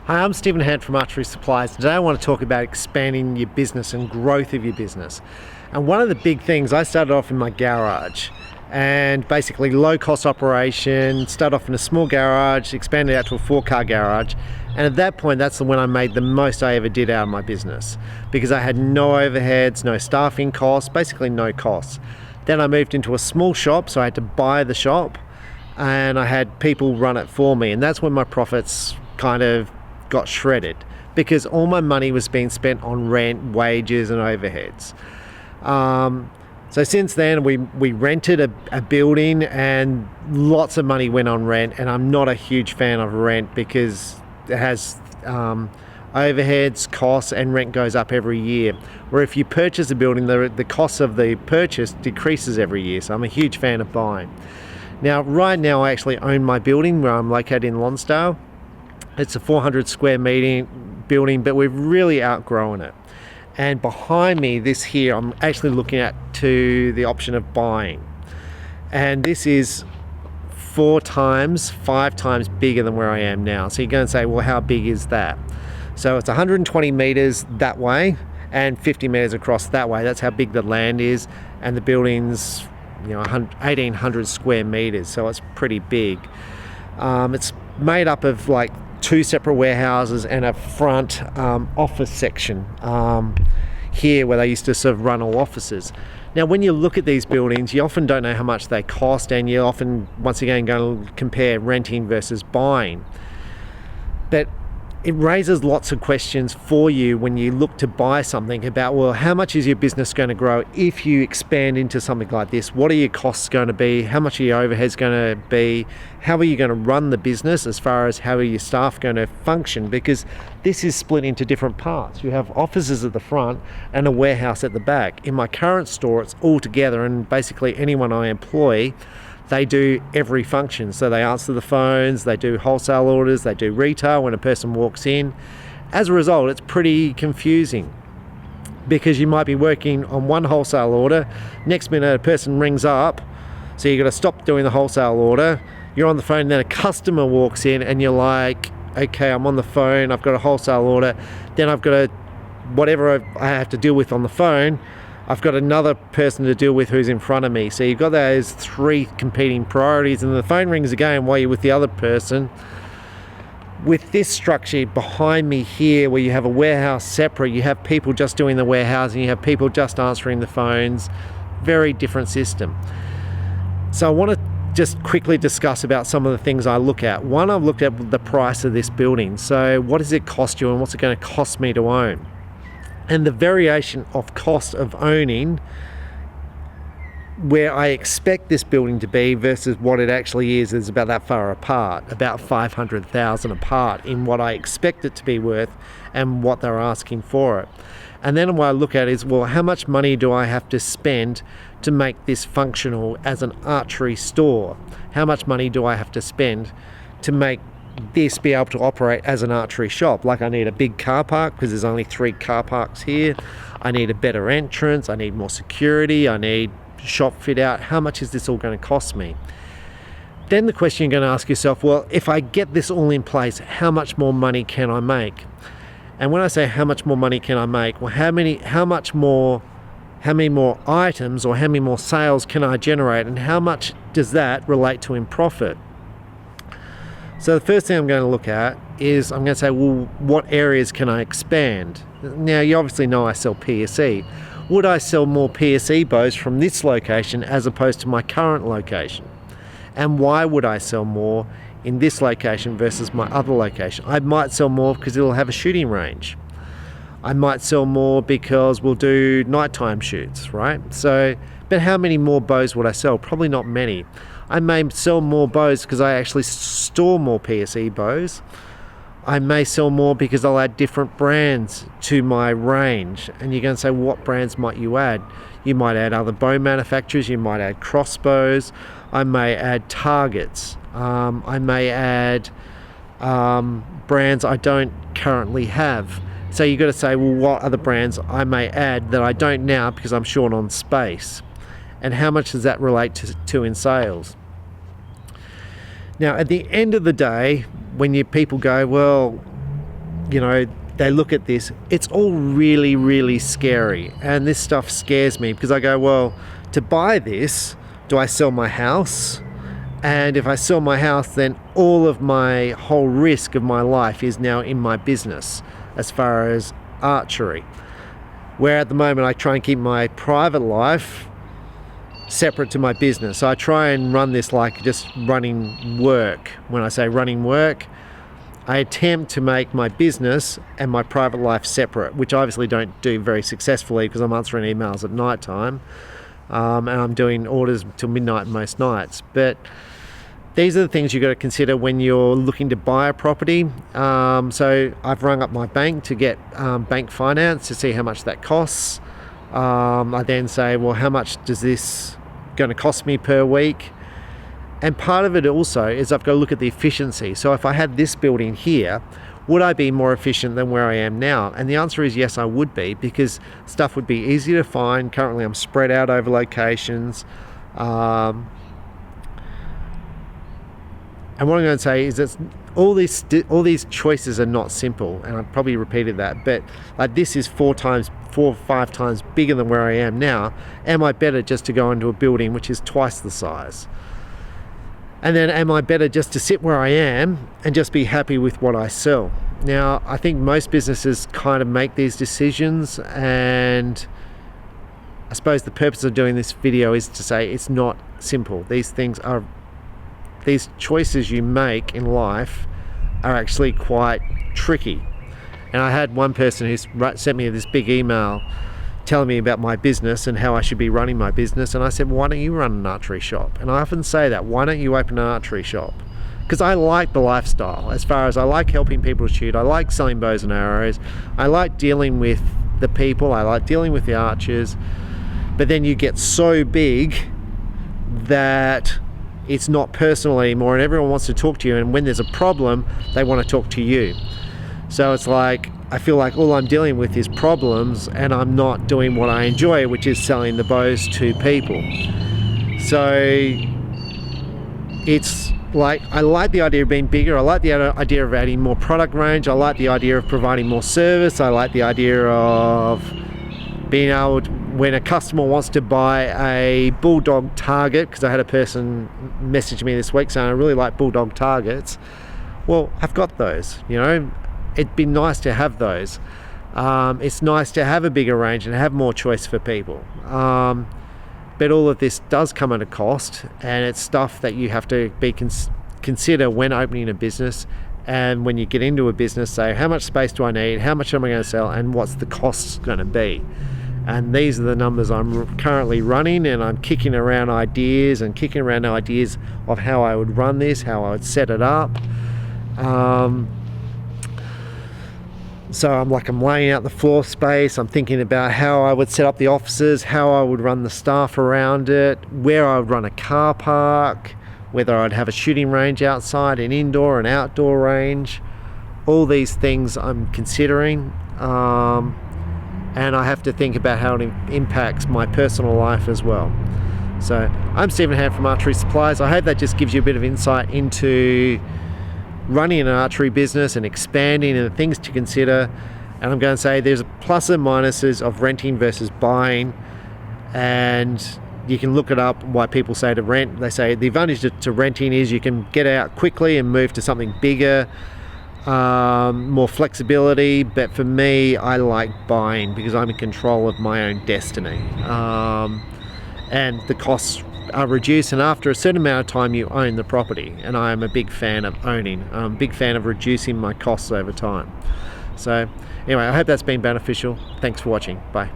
Hi, I'm Stephen Hand from Archery Supplies. Today I want to talk about expanding your business and growth of your business. And one of the big things, I started off in my garage and basically low cost operation, started off in a small garage, expanded out to a 4-car garage. And at that point, that's when I made the most I ever did out of my business because I had no overheads, no staffing costs, basically no costs. Then I moved into a small shop, so I had to buy the shop and I had people run it for me. And that's when my profits kind of got shredded because all my money was being spent on rent, wages and overheads. So since then we rented a building and lots of money went on rent, and I'm not a huge fan of rent because it has overheads, costs, and rent goes up every year. Where if you purchase a building, the cost of the purchase decreases every year, so I'm a huge fan of buying. Now right now I actually own my building where I'm located in Lonsdale. It's a 400 square meter building, but we've really outgrown it. And behind me, this here, I'm actually looking at to the option of buying. And this is 5 times bigger than where I am now. So you're going to say, well, how big is that? So it's 120 meters that way and 50 meters across that way. That's how big the land is. And the building's, 1,800 square meters. So it's pretty big. It's made up of like 2 separate warehouses and a front office section here where they used to sort of run all offices. Now when you look at these buildings, you often don't know how much they cost, and you often once again going to compare renting versus buying. But it raises lots of questions for you when you look to buy something about, well, how much is your business going to grow if you expand into something like this? What are your costs going to be? How much are your overheads going to be? How are you going to run the business as far as how are your staff going to function? Because this is split into different parts. You have offices at the front and a warehouse at the back. In my current store, it's all together, and basically anyone I employ, they do every function. So they answer the phones, they do wholesale orders, they do retail when a person walks in. As a result, it's pretty confusing because you might be working on one wholesale order, next minute a person rings up, so you've got to stop doing the wholesale order, you're on the phone, then a customer walks in and you're like, okay, I'm on the phone, I've got a wholesale order, then I've got to, whatever I have to deal with on the phone, I've got another person to deal with who's in front of me. So you've got those 3 competing priorities, and the phone rings again while you're with the other person. With this structure behind me here, where you have a warehouse separate, you have people just doing the warehousing, you have people just answering the phones, very different system. So I want to just quickly discuss about some of the things I look at. One, I've looked at the price of this building. So what does it cost you and what's it going to cost me to own? And the variation of cost of owning, where I expect this building to be versus what it actually is about that far apart, about 500,000 apart in what I expect it to be worth and what they're asking for it. And then what I look at is, well, how much money do I have to spend to make this functional as an archery store? How much money do I have to spend to make this be able to operate as an archery shop? Like, I need a big car park because there's only 3 car parks here. I need a better entrance. I need more security. I need shop fit out. How much is this all going to cost me? Then the question you're going to ask yourself, well, if I get this all in place, how much more money can I make? And when I say how much more money can I make, well, how many more items or how many more sales can I generate, and how much does that relate to in profit? So the first thing I'm going to look at is I'm going to say, well, what areas can I expand? Now, you obviously know I sell PSE. Would I sell more PSE bows from this location as opposed to my current location? And why would I sell more in this location versus my other location? I might sell more because it'll have a shooting range. I might sell more because we'll do nighttime shoots, right? So, but how many more bows would I sell? Probably not many. I may sell more bows because I actually store more PSE bows. I may sell more because I'll add different brands to my range. And you're going to say, what brands might you add? You might add other bow manufacturers. You might add crossbows. I may add targets. I may add brands I don't currently have. So you've got to say, well, what other brands I may add that I don't now because I'm short on space? And how much does that relate to in sales? Now, at the end of the day, when people go, well, they look at this, it's all really, really scary. And this stuff scares me because I go, well, to buy this, do I sell my house? And if I sell my house, then all of my whole risk of my life is now in my business as far as archery. Where at the moment I try and keep my private life separate to my business. So I try and run this like just running work. When I say running work, I attempt to make my business and my private life separate, which I obviously don't do very successfully because I'm answering emails at night time, and I'm doing orders till midnight most nights. But these are the things you've got to consider when you're looking to buy a property. So I've rung up my bank to get bank finance to see how much that costs. I then say, well, how much does this going to cost me per week? And part of it also is I've got to look at the efficiency. So if I had this building here, would I be more efficient than where I am now? And the answer is yes, I would be, because stuff would be easy to find. Currently I'm spread out over locations. And what I'm going to say is that all these choices are not simple, and I've probably repeated that, but like this is 4 or 5 times bigger than where I am now. Am I better just to go into a building which is twice the size? And then am I better just to sit where I am and just be happy with what I sell? Now, I think most businesses kind of make these decisions, and I suppose the purpose of doing this video is to say it's not simple. These choices you make in life are actually quite tricky. And I had one person who sent me this big email telling me about my business and how I should be running my business. And I said, well, why don't you run an archery shop? And I often say that, why don't you open an archery shop? Because I like the lifestyle, as far as I like helping people shoot. I like selling bows and arrows. I like dealing with the people. I like dealing with the archers. But then you get so big that it's not personal anymore, and everyone wants to talk to you, and when there's a problem they want to talk to you. So it's like I feel like all I'm dealing with is problems, and I'm not doing what I enjoy, which is selling the bows to people. So it's like I like the idea of being bigger. I like the idea of adding more product range. I like the idea of providing more service. I like the idea of being able to, when a customer wants to buy a bulldog target, because I had a person message me this week saying I really like bulldog targets. Well, I've got those, it'd be nice to have those. It's nice to have a bigger range and have more choice for people. But all of this does come at a cost, and it's stuff that you have to consider when opening a business. And when you get into a business, say, how much space do I need? How much am I going to sell? And what's the costs going to be? And these are the numbers I'm currently running, and I'm kicking around ideas of how I would run this, how I would set it up. So I'm laying out the floor space. I'm thinking about how I would set up the offices, how I would run the staff around it, where I would run a car park, whether I'd have a shooting range outside, an indoor and outdoor range. All these things I'm considering. And I have to think about how it impacts my personal life as well. So I'm Stephen Hand from Archery Supplies. I hope that just gives you a bit of insight into running an archery business and expanding and the things to consider. And I'm going to say there's pluses and minuses of renting versus buying, and you can look it up why people say to rent. They say the advantage to renting is you can get out quickly and move to something bigger, more flexibility. But for me, I like buying because I'm in control of my own destiny, and the costs are reduced, and after a certain amount of time you own the property, and I am a big fan of owning. I'm a big fan of reducing my costs over time. So anyway, I hope that's been beneficial. Thanks for watching. Bye.